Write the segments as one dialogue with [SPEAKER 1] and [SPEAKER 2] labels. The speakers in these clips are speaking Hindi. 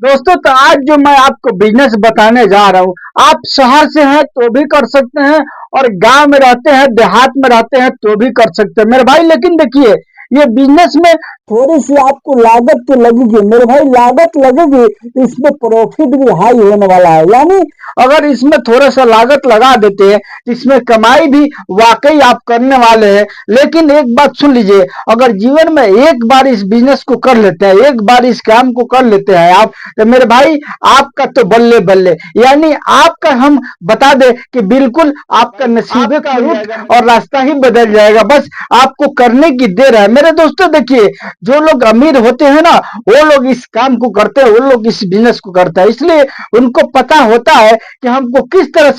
[SPEAKER 1] दोस्तों तो आज जो मैं आपको बिजनेस बताने जा रहा हूँ, आप शहर से हैं तो भी कर सकते हैं और गांव में रहते हैं, देहात में रहते हैं तो भी कर सकते हैं मेरे भाई। लेकिन देखिए, ये बिजनेस में थोड़ी सी आपको लागत तो लगेगी मेरे भाई, लागत लगेगी। इसमें प्रॉफिट भी हाई होने वाला है। यानी अगर इसमें थोड़ा सा लागत लगा देते हैं, इसमें कमाई भी वाकई आप करने वाले हैं। लेकिन एक बात सुन लीजिए, अगर जीवन में एक बार इस बिजनेस को कर लेते हैं, एक बार इस काम को कर लेते हैं आप, तो मेरे भाई आपका तो बल्ले बल्ले। यानी आपका हम बता दें कि बिल्कुल आपका नसीबे का रूट और रास्ता ही बदल जाएगा। बस आपको करने की देर है मेरे दोस्तों। देखिए, जो लोग अमीर होते हैं ना, वो लोग इस काम को करते हैं, वो लोग इस बिजनेस को करते हैं, इसलिए उनको पता होता है कि हमको किस तरह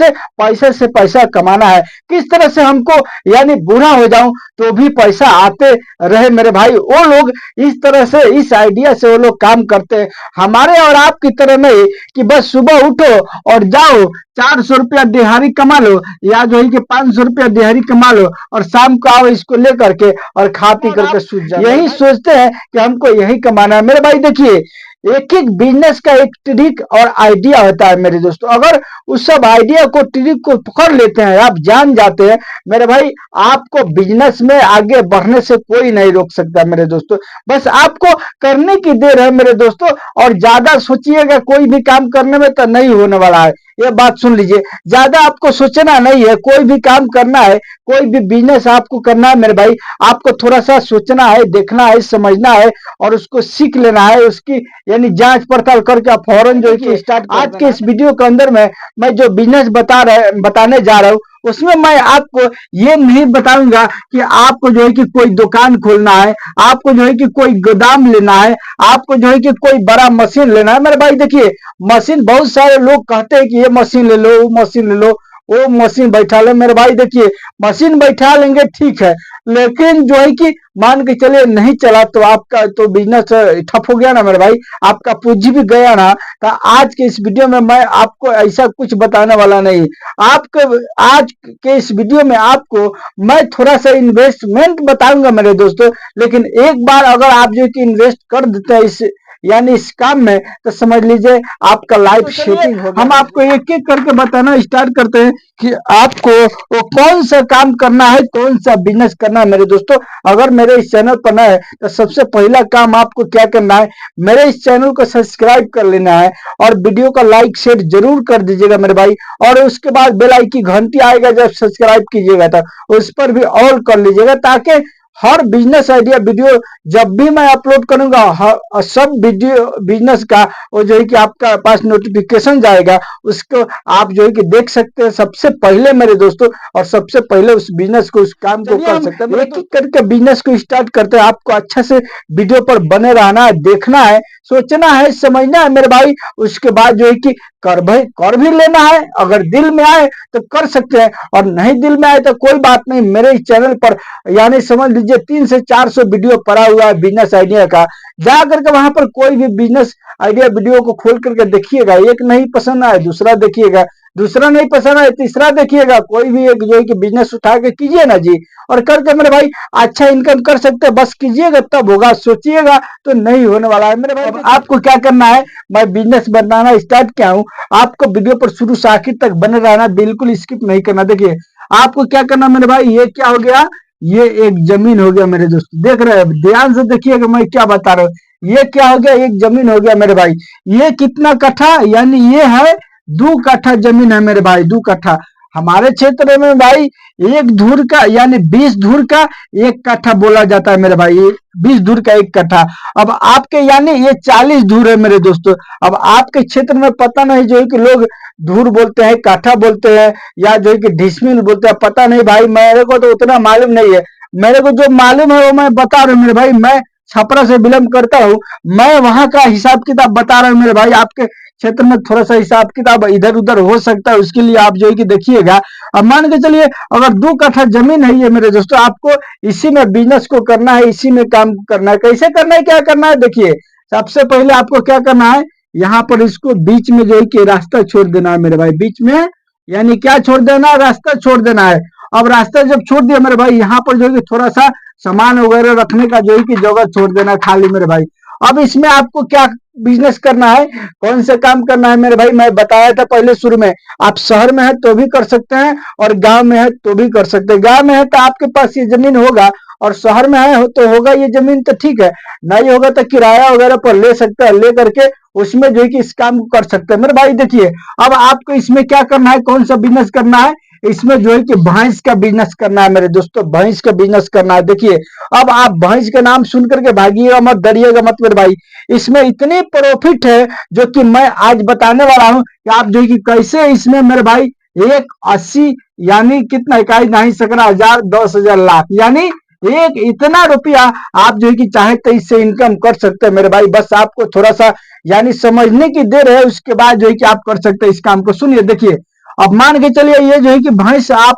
[SPEAKER 1] से पैसा कमाना है, किस तरह से हमको, यानी बूढ़ा हो जाऊं तो भी पैसा आते रहे मेरे भाई। वो लोग इस तरह से, इस आइडिया से वो लोग काम करते हैं। हमारे और आपकी तरह नहीं कि बस सुबह उठो और जाओ 400 रुपया दिहाड़ी कमा लो, या जो है कि 500 रुपया दिहाड़ी कमा लो और शाम को आओ इसको लेकर के और खा पी करके सूझ जाओ। यही सोचते हैं कि हमको यही कमाना है मेरे भाई। देखिए, एक एक बिजनेस का एक ट्रिक और आइडिया होता है मेरे दोस्तों। अगर उस सब आइडिया को, ट्रिक को पकड़ लेते हैं, आप जान जाते हैं मेरे भाई, आपको बिजनेस में आगे बढ़ने से कोई नहीं रोक सकता मेरे दोस्तों। बस आपको करने की देर है मेरे दोस्तों। और ज्यादा सोचिएगा कोई भी काम करने में तो नहीं होने वाला है। ये बात सुन लीजिए, ज्यादा आपको सोचना नहीं है। कोई भी काम करना है, कोई भी बिजनेस आपको करना है मेरे भाई, आपको थोड़ा सा सोचना है, देखना है, समझना है और उसको सीख लेना है। उसकी यानी जांच पड़ताल करके आप फौरन जो है कि स्टार्ट। आज के इस वीडियो के अंदर में मैं जो बिजनेस बताने जा रहा हूँ, उसमें मैं आपको ये नहीं बताऊंगा कि आपको जो है कि कोई दुकान खोलना है, आपको जो है कि कोई गोदाम लेना है, आपको जो है कि कोई बड़ा मशीन लेना है मेरे भाई। देखिए, मशीन बहुत सारे लोग कहते हैं कि ये मशीन ले लो, वो मशीन ले लो, वो मशीन बैठा ले मेरे भाई। देखिए, मशीन बैठा लेंगे ठीक है, लेकिन जो है कि मान के चलिए नहीं चला तो आपका तो बिजनेस ठप हो गया ना मेरे भाई, आपका पूंजी भी गया ना। तो आज के इस वीडियो में मैं आपको ऐसा कुछ बताने वाला नहीं। आपको आज के इस वीडियो में आपको मैं थोड़ा सा इन्वेस्टमेंट बताऊंगा मेरे दोस्तों। लेकिन एक बार अगर आप जो कि इन्वेस्ट कर देते हैं इस, यानी इस काम में, तो समझ लीजिए आपका लाइफ सेटिंग हो गया। हम आपको एक एक करके बताना स्टार्ट करते हैं कि आपको वो कौन सा काम करना है, कौन सा बिजनेस करना है मेरे दोस्तों। अगर मेरे इस चैनल पर नए है तो सबसे पहला काम आपको क्या करना है, मेरे इस चैनल को सब्सक्राइब कर लेना है और वीडियो का लाइक शेयर जरूर कर दीजिएगा मेरे भाई। और उसके बाद बेल आइकन की घंटी आएगा जब सब्सक्राइब कीजिएगा, तो उस पर भी ऑल कर लीजिएगा, ताकि हर बिजनेस आइडिया वीडियो जब भी मैं अपलोड करूंगा, सब वीडियो बिजनेस का वो जो है कि आपका पास नोटिफिकेशन जाएगा, उसको आप जो है कि देख सकते हैं सबसे पहले मेरे दोस्तों। और सबसे पहले उस बिजनेस को, उस काम को कर सकते हैं। एक एक करके बिजनेस को स्टार्ट करते हैं। आपको अच्छा से वीडियो पर बने रहना है, देखना है, सोचना है, समझना है मेरे भाई। उसके बाद जो है कि कर भी लेना है। अगर दिल में आए तो कर सकते हैं, और नहीं दिल में आए तो कोई बात नहीं। मेरे इस चैनल पर यानी समझ लीजिए 300 से 400 वीडियो पड़ा हुआ है बिजनेस आइडिया का। जा करके वहां पर कोई भी बिजनेस आइडिया वीडियो को खोल करके देखिएगा। एक नहीं पसंद आए दूसरा देखिएगा, दूसरा नहीं पसंद आए तीसरा देखिएगा। कोई भी एक जो है कि बिजनेस उठा के कीजिए ना जी, और करके मेरे भाई अच्छा इनकम कर सकते हैं। बस कीजिएगा तब होगा, सोचिएगा तो नहीं होने वाला है मेरे भाई। अब आपको क्या करना है, मैं बिजनेस बनाना स्टार्ट किया हूँ, आपको वीडियो पर शुरू से आखिर तक बने रहना, बिल्कुल स्किप नहीं करना। देखिए, आपको क्या करना मेरे भाई, ये क्या हो गया, ये एक जमीन हो गया मेरे दोस्त। देख रहे हैं, ध्यान से देखिएगा मैं क्या बता रहा हूँ। ये क्या हो गया, एक जमीन हो गया मेरे भाई। ये कितना कट्ठा, यानी ये है 2 कट्ठा जमीन है मेरे भाई, 2 कट्ठा। हमारे क्षेत्र में भाई एक धूर का यानी 20 धूर का 1 कट्ठा बोला जाता है मेरे भाई। 20 धूर का 1 कट्ठा। अब आपके यानी ये 40 धूर है मेरे दोस्तों। अब आपके क्षेत्र में पता नहीं जो है कि लोग धूर बोलते हैं, काठा बोलते हैं, या जो है कि डिसमिल बोलते हैं, पता नहीं भाई, मेरे को तो उतना मालूम नहीं है। मेरे को जो मालूम है वो मैं बता रहा हूँ मेरे भाई। मैं छपरा से बिलोंग करता हूँ, मैं वहां का हिसाब किताब बता रहा हूँ मेरे भाई। आपके क्षेत्र में थोड़ा सा हिसाब किताब इधर उधर हो सकता है, उसके लिए आप जो है कि देखिएगा। अब मान के चलिए अगर 2 कट्ठा जमीन है ये मेरे दोस्तों, आपको इसी में बिजनेस को करना है, इसी में काम करना है। कैसे करना है, क्या करना है, देखिए सबसे पहले आपको क्या करना है, यहाँ पर इसको बीच में जो है कि रास्ता छोड़ देना है मेरे भाई। बीच में यानी क्या छोड़ देना है, रास्ता छोड़ देना है। अब रास्ता जब छोड़ दिया मेरे भाई, यहाँ पर जो है कि थोड़ा सा सामान वगैरह रखने का जो है कि जगह छोड़ देना खाली मेरे भाई। अब इसमें आपको क्या बिजनेस करना है, कौन सा काम करना है मेरे भाई, मैं बताया था पहले शुरू में। आप शहर में है तो भी कर सकते हैं और गांव में है तो भी कर सकते हैं। गांव में है तो आपके पास ये जमीन होगा, और शहर में है तो होगा ये जमीन तो ठीक है, नहीं होगा तो किराया वगैरह पर ले सकते हैं, ले करके उसमें जो है कि इस काम को कर सकते हैं मेरे भाई। देखिए अब आपको इसमें क्या करना है, कौन सा बिजनेस करना है, इसमें जो है कि भैंस का बिजनेस करना है मेरे दोस्तों, भैंस का बिजनेस करना है। देखिए अब आप भैंस का नाम सुन करके भागिएगा मत, डरिएगा मत मेरे भाई, इसमें इतनी प्रॉफिट है जो कि मैं आज बताने वाला हूं कि आप जो है कि कैसे इसमें मेरे भाई 180 यानी कितना इकाई नहीं सकना, 1000 10,000 लाख यानी एक इतना रुपया आप जो है कि चाहे तो इससे इनकम कर सकते हैं मेरे भाई। बस आपको थोड़ा सा यानी समझने की देर है, उसके बाद जो है कि आप कर सकते हैं इस काम को। सुनिए देखिए, अब मान के चलिए ये जो है कि भैंस आप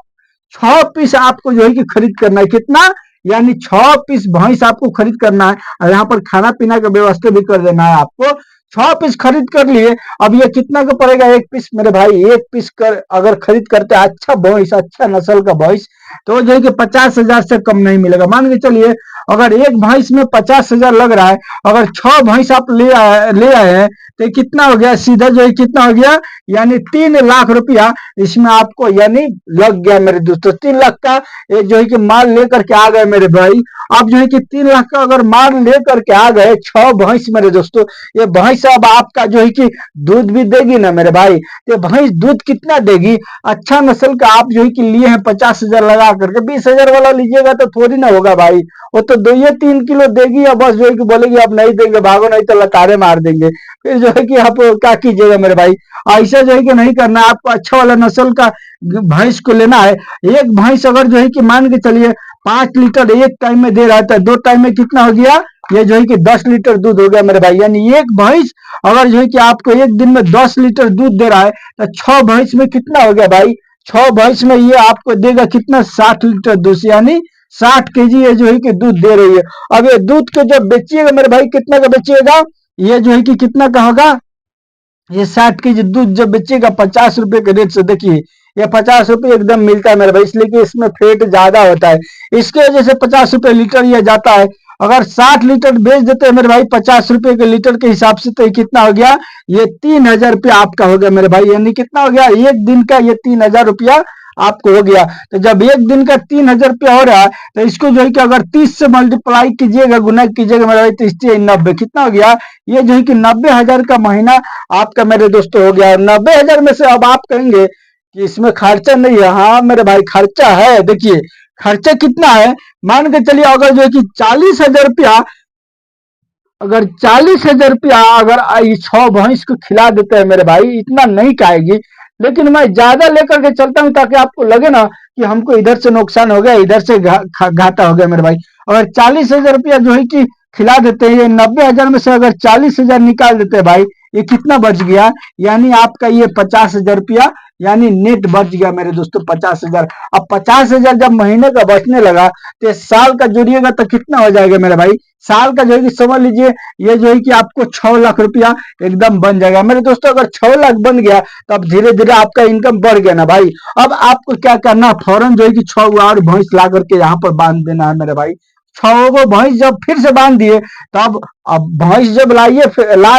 [SPEAKER 1] 6 पीस आपको जो है कि खरीद करना है, कितना यानी 6 पीस भैंस आपको खरीद करना है, और यहाँ पर खाना पीना का व्यवस्था भी कर देना है आपको। 6 पीस खरीद कर लिए, अब ये कितना का पड़ेगा एक पीस मेरे भाई, एक पीस कर अगर खरीद करते हैं अच्छा भैंस, अच्छा नस्ल का भैंस, तो जो है कि 50,000 से कम नहीं मिलेगा। मान के चलिए अगर एक भैंस में 50,000 लग रहा है, अगर 6 भैंस आप ले आए हैं तो कितना हो गया, सीधा जो है कितना हो गया, यानी 3 लाख रुपया इसमें आपको यानी लग गया मेरे दोस्तों। 3 लाख का ये जो है कि माल लेकर के आ गए मेरे भाई। अब जो है कि 3 लाख का अगर माल लेकर के आ गए 6 भैंस मेरे दोस्तों, ये भैंस अब आपका जो है कि दूध भी देगी ना मेरे भाई। ये भैंस दूध कितना देगी, अच्छा नस्ल का आप जो है कि लिए हैं 50,000 लगा करके, 20,000 वाला लीजिएगा तो थोड़ी ना होगा भाई, वो तो 2 या 3 किलो देगी, या बस जो है कि बोलेगी अब नहीं देंगे भागो, नहीं तो लतारे मार देंगे। फिर जो है कि आप क्या कीजिएगा मेरे भाई, ऐसा जो है कि नहीं करना है आपको, अच्छा वाला नस्ल का भैंस को लेना है। एक भैंस अगर जो है कि मान के चलिए 5 लीटर एक टाइम में दे रहा था, 2 टाइम में कितना हो गया, ये जो है कि 10 लीटर दूध हो गया मेरे भाई। यानी एक भैंस अगर जो है कि आपको एक दिन में 10 लीटर दूध दे रहा है, तो 6 भैंस में कितना हो गया भाई, 6 भैंस में ये आपको देगा कितना, 60 लीटर दूध, यानी 60 केजी ये जो है कि दूध दे रही है। अब ये दूध को जब बेचिएगा मेरे भाई, कितना का बेचिएगा, ये जो है कि कितना का होगा, ये 60 केजी दूध जब बेचेगा 50 रुपए के रेट से, देखिए ये 50 रुपए एकदम मिलता है मेरे भाई, इसलिए कि इसमें फैट ज्यादा होता है, इसके वजह से 50 रुपए लीटर ये जाता है। अगर 60 लीटर बेच देते हैं मेरे भाई 50 रुपए के लीटर के हिसाब से, तो ये कितना हो गया, ये 3,000 रुपया आपका हो गया मेरे भाई। यानी कितना हो गया, एक दिन का ये 3,000 रुपया आपको हो गया। तो जब एक दिन का 3,000 रुपया हो रहा है, तो इसको जो है कि अगर 30 से मल्टीप्लाई कीजिएगा, गुना कीजिएगा मेरे भाई, 30 कितना हो गया, ये जो है कि 90,000 का महीना आपका मेरे दोस्तों हो गया। 90,000 में से अब आप कहेंगे कि इसमें खर्चा नहीं है, हाँ मेरे भाई खर्चा है। देखिए खर्चा कितना है, मान के चलिए अगर जो है कि 40,000 रुपया, अगर 40,000 रुपया अगर 6 भैंस को खिला देते हैं मेरे भाई, इतना नहीं खाएगी, लेकिन मैं ज्यादा लेकर के चलता हूँ ताकि आपको लगे ना कि हमको इधर से नुकसान हो गया, इधर से घाटा हो गया मेरे भाई। अगर 40,000 रुपया जो है कि खिला देते हैं, ये 90,000 में से अगर 40,000 निकाल देते हैं भाई, ये कितना बच गया, यानी आपका ये 50,000 रुपया यानी नेट बच गया मेरे दोस्तों, 50,000। अब 50,000 जब महीने का बचने लगा, तो ये साल का जोड़िएगा तो कितना हो जाएगा मेरे भाई, साल का जो है कि समझ लीजिए ये जो है कि आपको 6 लाख रुपया एकदम बन जाएगा मेरे दोस्तों। अगर 6 लाख बन गया तो अब धीरे धीरे आपका इनकम बढ़ गया ना भाई। अब आपको क्या करना, फौरन जो है कि 6 और भैंस ला करके यहाँ पर बांध देना है मेरे भाई। 6 भैंस जब फिर से बांध दिए, तब अब भैंस जब ला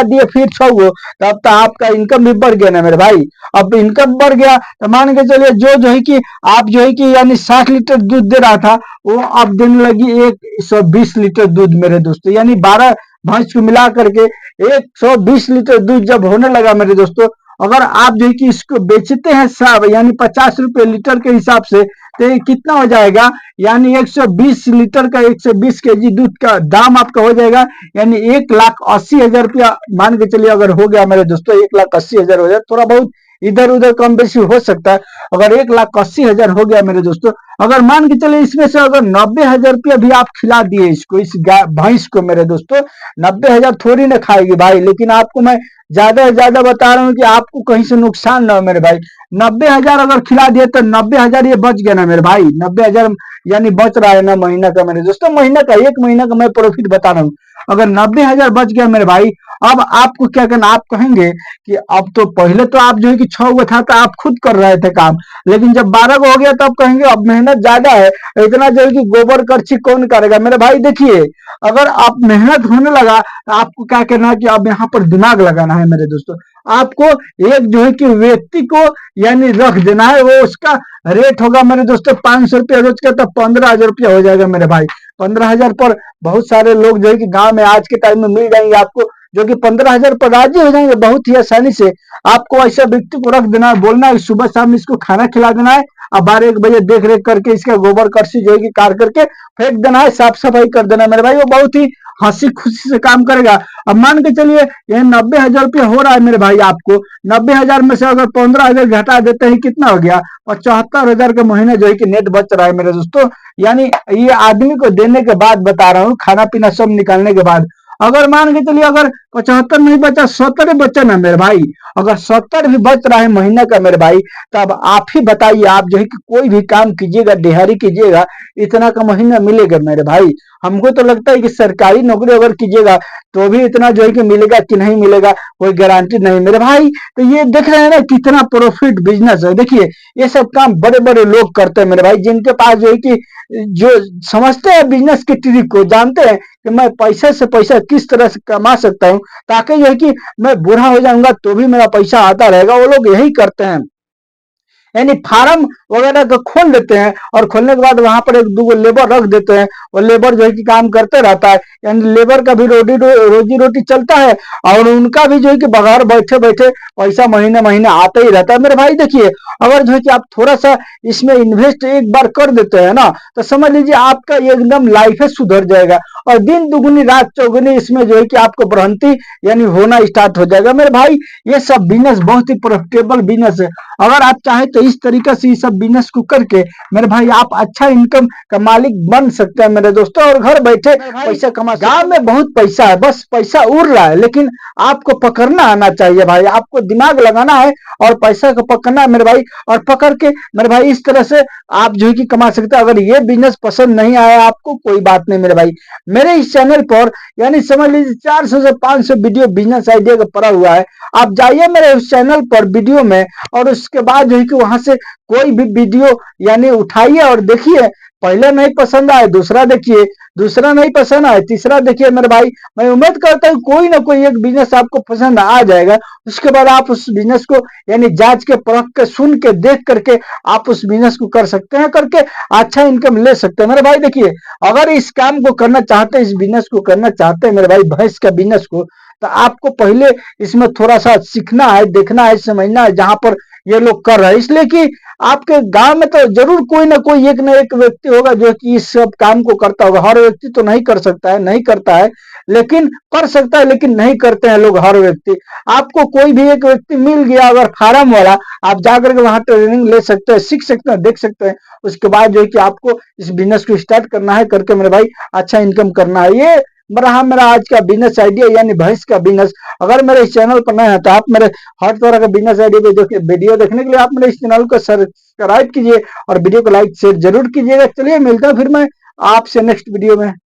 [SPEAKER 1] दिए फिर 6, तब तो आपका इनकम भी बढ़ गया ना मेरे भाई। अब इनकम बढ़ गया तो मान के चलिए जो है कि आप जो है कि यानी 60 लीटर दूध दे रहा था, वो अब देने लगी 120 लीटर दूध मेरे दोस्तों, यानी 12 भैंस को मिला करके 120 लीटर दूध जब होने लगा मेरे दोस्तों, अगर आप जो है कि इसको बेचते हैं सब यानी 50 रुपए लीटर के हिसाब से, तो ये कितना हो जाएगा, यानी 120 लीटर का 120 केजी दूध का दाम आपका हो जाएगा, यानी 1,80,000 रुपया मान के चलिए अगर हो गया मेरे दोस्तों, 1,80,000 हो जाए, थोड़ा बहुत इधर उधर कम बेसी हो सकता है। अगर 1,80,000 हो गया मेरे दोस्तों, अगर मान के चलिए इसमें से अगर 90,000 रुपया भी आप खिला दिए इसको, इस भैंस को मेरे दोस्तों, 90,000 थोड़ी ना खाएगी भाई, लेकिन आपको मैं ज्यादा से ज्यादा बता रहा हूँ कि आपको कहीं से नुकसान ना हो मेरे भाई। 90,000 अगर खिला दिए तो 90,000 ये बच गया ना मेरे भाई। 90,000 यानी बच रहा है ना महीना का मेरे दोस्तों, महीना का, एक महीना का मैं प्रॉफिट बता रहा हूँ। अगर 90,000 बच गया मेरे भाई, अब आपको क्या करना, आप कहेंगे कि अब तो पहले तो आप जो है कि 6 गो था तो आप खुद कर रहे थे काम, लेकिन जब 12 गो हो गया तो आप कहेंगे अब मेहनत ज्यादा है, इतना जो है कि गोबर करछी कौन करेगा। मेरे भाई देखिए, अगर आप मेहनत होने लगा तो आपको क्या करना है कि अब यहाँ पर दिमाग लगाना है मेरे दोस्तों। आपको एक जो है कि व्यक्ति को यानी रख देना है, वो उसका रेट होगा मेरे दोस्तों 500 रुपया रोज का, तो 15,000 रुपया हो जाएगा मेरे भाई। 15,000 पर बहुत सारे लोग जो है कि गांव में आज के टाइम में मिल जाएंगे आपको, जो कि 15,000 पर राजी हो जाएंगे बहुत ही आसानी से। आपको ऐसा व्यक्ति को रख देना है, बोलना है सुबह शाम इसको खाना खिला देना है, अब 12-1 बजे देख रेख करके इसका गोबर करसी जो है कि काट करके फेंक देना है, साफ सफाई कर देना है मेरे भाई। वो बहुत ही हंसी खुशी से काम करेगा। अब मान के चलिए ये 90,000 रुपया हो रहा है मेरे भाई, आपको 90,000 में से अगर 15,000 घटा देते हैं, कितना हो गया, 75,000 का महीना जो है कि नेट बच रहा है मेरे दोस्तों। यानी ये आदमी को देने के बाद बता रहा हूँ, खाना पीना सब निकालने के बाद। अगर मान के चलिए अगर 75 नहीं बचा, 70 बचा ना मेरे भाई, अगर 70 भी बच रहा है महीना का मेरे भाई, तब आप ही बताइए, आप जो है कि कोई भी काम कीजिएगा, दिहाड़ी कीजिएगा, इतना का महीना मिलेगा मेरे भाई। हमको तो लगता है कि सरकारी नौकरी अगर कीजिएगा तो भी इतना जो है कि मिलेगा कि नहीं मिलेगा, कोई गारंटी नहीं मेरे भाई। तो ये देख रहे हैं ना कितना प्रॉफिट बिजनेस है। देखिए ये सब काम बड़े बड़े लोग करते हैं मेरे भाई, जिनके पास जो है कि जो समझते हैं बिजनेस की ट्रिक को, जानते हैं कि मैं पैसे से पैसा किस तरह से कमा सकता हूँ, ताकि जो है कि मैं बूढ़ा हो जाऊंगा तो भी मेरा पैसा आता रहेगा। वो लोग यही करते हैं, यानी फार्म वगैरह को खोल देते हैं और खोलने के बाद वहां पर 1-2 लेबर रख देते हैं, और लेबर जो है कि काम करते रहता है, यानी लेबर का भी रोजी रोटी चलता है, और उनका भी जो है कि बगैर बैठे बैठे पैसा महीने महीने आता ही रहता है मेरे भाई। देखिए अगर जो है कि आप थोड़ा सा इसमें इन्वेस्ट एक बार कर देते हैं ना, तो समझ लीजिए आपका एकदम लाइफ सुधर जाएगा, और दिन दुगुनी रात चौगुनी इसमें जो है कि आपको बढ़ंती यानी होना स्टार्ट हो जाएगा मेरे भाई। ये सब बिजनेस बहुत ही प्रॉफिटेबल बिजनेस है। अगर आप चाहे तो इस तरीके से ये सब बिजनेस को करके मेरे भाई आप अच्छा इनकम का मालिक बन सकते हैं मेरे दोस्तों, और घर बैठे पैसा कमा सकते हैं। गांव में बहुत पैसा है, बस पैसा उड़ रहा है, लेकिन आपको पकड़ना आना चाहिए भाई, आपको दिमाग लगाना है और पैसा को पकड़ना है मेरे भाई, और पकड़ के मेरे भाई इस तरह से आप जो है कि कमा सकते हैं। अगर ये बिजनेस पसंद नहीं आया आपको, कोई बात नहीं मेरे भाई, मेरे इस चैनल पर यानी समझ लीजिए 400 से 500 वीडियो बिजनेस आइडिया का पड़ा हुआ है। आप जाइए मेरे उस चैनल पर वीडियो में, और उसके बाद जो है कि वहां से कोई भी वीडियो यानी उठाइए और देखिए। पहले नहीं पसंद आए दूसरा देखिए, दूसरा नहीं पसंद आए तीसरा देखिए मेरे भाई। मैं उम्मीद करता हूँ कोई ना कोई एक बिजनेस आपको पसंद आ जाएगा। उसके बाद आप उस बिजनेस को यानी जांच के, परख के, सुन के, देख करके आप उस बिजनेस को कर सकते हैं, करके अच्छा इनकम ले सकते हैं मेरे भाई। देखिए अगर इस काम को करना चाहते हैं, इस बिजनेस को करना चाहते हैं मेरे भाई, भैंस का बिजनेस को, तो आपको पहले इसमें थोड़ा सा सीखना है, देखना है, समझना है, जहां पर ये लोग कर रहे हैं। इसलिए कि आपके गांव में तो जरूर कोई ना कोई एक ना एक व्यक्ति होगा जो कि इस सब काम को करता होगा। हर व्यक्ति तो नहीं कर सकता है, नहीं करता है, लेकिन कर सकता है, लेकिन नहीं करते हैं लोग हर व्यक्ति। आपको कोई भी एक व्यक्ति मिल गया अगर फार्म वाला, आप जाकर के वहां ट्रेनिंग ले सकते हैं, सीख सकते हैं, देख सकते हैं। उसके बाद जो है कि आपको इस बिजनेस को स्टार्ट करना है, करके मेरे भाई अच्छा इनकम करना है। ये मेरा आज का बिजनेस आइडिया यानी भैंस का बिजनेस। अगर मेरे इस चैनल पर नए हैं तो आप मेरे हर तरह का बिजनेस आइडिया को वीडियो देखने के लिए आप मेरे इस चैनल को सब्सक्राइब कीजिए और वीडियो को लाइक शेयर जरूर कीजिएगा। चलिए मिलता है फिर मैं आपसे नेक्स्ट वीडियो में।